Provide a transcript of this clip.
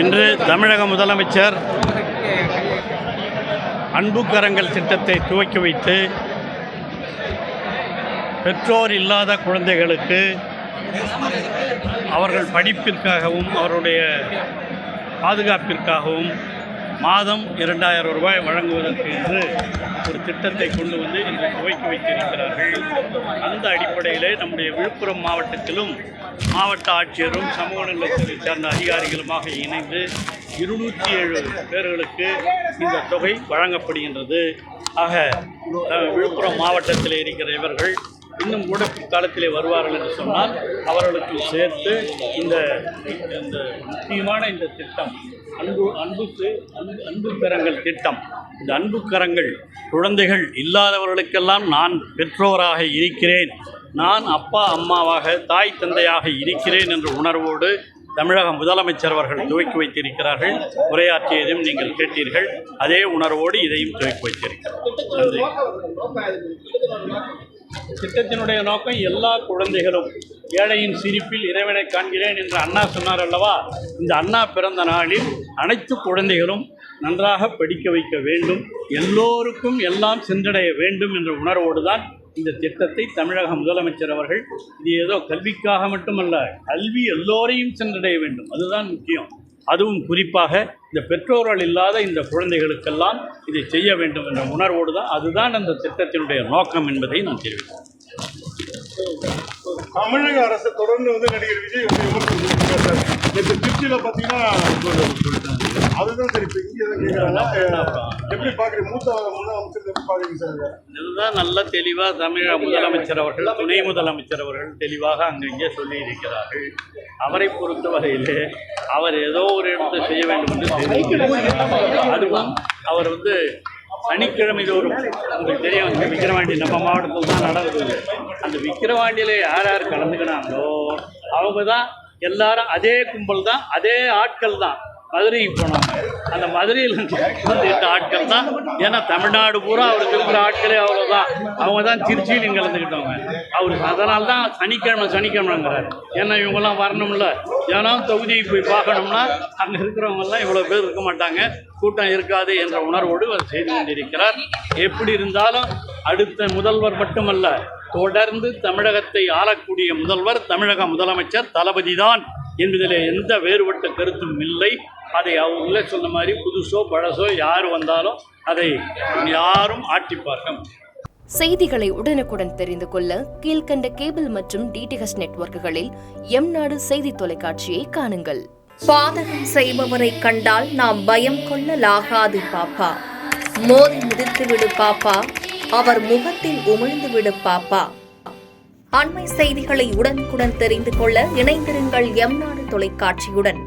இன்று தமிழக முதலமைச்சர் அன்புக்கரங்கள் திட்டத்தை துவக்கி வைத்து பெற்றோர் இல்லாத குழந்தைகளுக்கு அவர்கள் படிப்பிற்காகவும் அவருடைய பாதுகாப்பிற்காகவும் மாதம் 2000 ரூபாய் வழங்குவதற்கு என்று ஒரு திட்டத்தை கொண்டு வந்து இன்று துவக்கி வைத்திருக்கிறார்கள். அந்த அடிப்படையிலே நம்முடைய விழுப்புரம் மாவட்டத்திலும் மாவட்ட ஆட்சியரும் சமூக நலத்துறை சார்ந்த அதிகாரிகளுமாக இணைந்து 207 பேர்களுக்கு இந்த தொகை வழங்கப்படுகின்றது. ஆக விழுப்புரம் மாவட்டத்தில் இருக்கிற இவர்கள் இன்னும் கூட பிற்காலத்திலே வருவார்கள் என்று சொன்னால் அவர்களுக்கு சேர்த்து இந்த முக்கியமான இந்த திட்டம் அன்புக்கரங்கள் திட்டம். இந்த அன்புக்கரங்கள் குழந்தைகள் இல்லாதவர்களுக்கெல்லாம் நான் பெற்றோராக இருக்கிறேன், நான் அப்பா அம்மாவாக தாய் தந்தையாக இருக்கிறேன் என்ற உணர்வோடு தமிழக முதலமைச்சர் அவர்கள் துவக்கி வைத்திருக்கிறார்கள். உரையாற்றியதையும் நீங்கள் கேட்டீர்கள். அதே உணர்வோடு இதையும் துவக்கி வைத்திருக்கிறார். திட்டத்தினுடைய நோக்கம் எல்லா குழந்தைகளும் ஏழையின் சிரிப்பில் இறைவனை காண்கிறேன் என்று அண்ணா சொன்னார் அல்லவா. இந்த அண்ணா பிறந்த நாளில் அனைத்து குழந்தைகளும் நன்றாக படிக்க வைக்க வேண்டும், எல்லோருக்கும் எல்லாம் சென்றடைய வேண்டும் என்ற உணர்வோடு தான் இந்த திட்டத்தை தமிழக முதலமைச்சர் அவர்கள், இது ஏதோ கல்விக்காக மட்டுமல்ல, கல்வி எல்லோரையும் சென்றடைய வேண்டும், அதுதான் முக்கியம். அதுவும் குறிப்பாக இந்த பெற்றோர்கள் இல்லாத இந்த குழந்தைகளுக்கெல்லாம் இதை செய்ய வேண்டும் என்ற உணர்வோடு தான், அதுதான் அந்த திட்டத்தினுடைய நோக்கம் என்பதை நான் தெரிவித்தேன். தமிழக அரசு தொடர்ந்து நடிகர் விஜய் திருச்சியில் பார்த்தீங்கன்னா அதுதான் சரி. எப்படி பார்க்குறீங்க? மூத்த முதலமைச்சர் எப்படி பார்க்குறீங்க சார்? இதுதான் நல்ல தெளிவாக தமிழக முதலமைச்சர் அவர்கள், துணை முதலமைச்சர் அவர்கள் தெளிவாக அங்கங்கே சொல்லியிருக்கிறார்கள். அவரை பொறுத்தவரையிலே அவர் ஏதோ ஒரு இடத்தை செய்ய வேண்டும் என்று தெரிவிக்கிறார். அதுவும் அவர் சனிக்கிழமை தோறும் உங்களுக்கு தெரியும், விக்கிரவாண்டி நம்ம மாவட்டத்தில் தான் நடந்தது. அந்த விக்கிரவாண்டியில் யார் யார் கலந்துக்கினாங்களோ அவங்க தான் எல்லாரும், அதே கும்பல் தான், அதே ஆட்கள் தான் மதுரைக்கு போனாங்க. அந்த மதுரையில் வந்துட்ட ஆட்கள் தான். ஏன்னா தமிழ்நாடு பூரா அவருக்கு இருக்கிற ஆட்களே அவ்வளோதான். அவங்க தான் திருச்சியிலும் கலந்துக்கிட்டவங்க. அவர் அதனால தான் சனிக்கிழமைங்கிறார். ஏன்னா இவங்கெல்லாம் வரணும்ல, ஏன்னா தொகுதியை போய் பார்க்கணும்னா அங்கே இருக்கிறவங்கெல்லாம் இவ்வளோ பேர் இருக்க மாட்டாங்க, கூட்டம் இருக்காது என்ற உணர்வோடு அவர் செய்து கொண்டிருக்கிறார். எப்படி இருந்தாலும் அடுத்த முதல்வர் மட்டுமல்ல, தொடர்ந்து தமிழகத்தை ஆளக்கூடிய முதல்வர் தமிழக முதலமைச்சர் தளபதி தான் என்பதில் எந்த வேறுபட்ட கருத்தும் இல்லை. அதை அவங்களே சொன்ன மாதிரி புதுசோ பழசோ யார் வந்தாலும் அதை யாரும் ஆட்டி பார்க்க முடியும். செய்திகளை உடனுக்குடன் தெரிந்து கொள்ள கீழ்கண்ட கேபிள் மற்றும் டிடிஹெச் நெட்வொர்க்குகளில் எம்நாடு செய்தி தொலைக்காட்சியை காணுங்கள். பாதகம் செய்பவரை கண்டால் நாம் பயம் கொள்ளலாகாது பாப்பா. மோதி மிதித்துவிடு பாப்பா, அவர் முகத்தில் உமிழ்ந்துவிடு பாப்பா. அண்மை செய்திகளை உடனுக்குடன் தெரிந்து கொள்ள இணைந்திருங்கள் எம்நாடு தொலைக்காட்சியுடன்.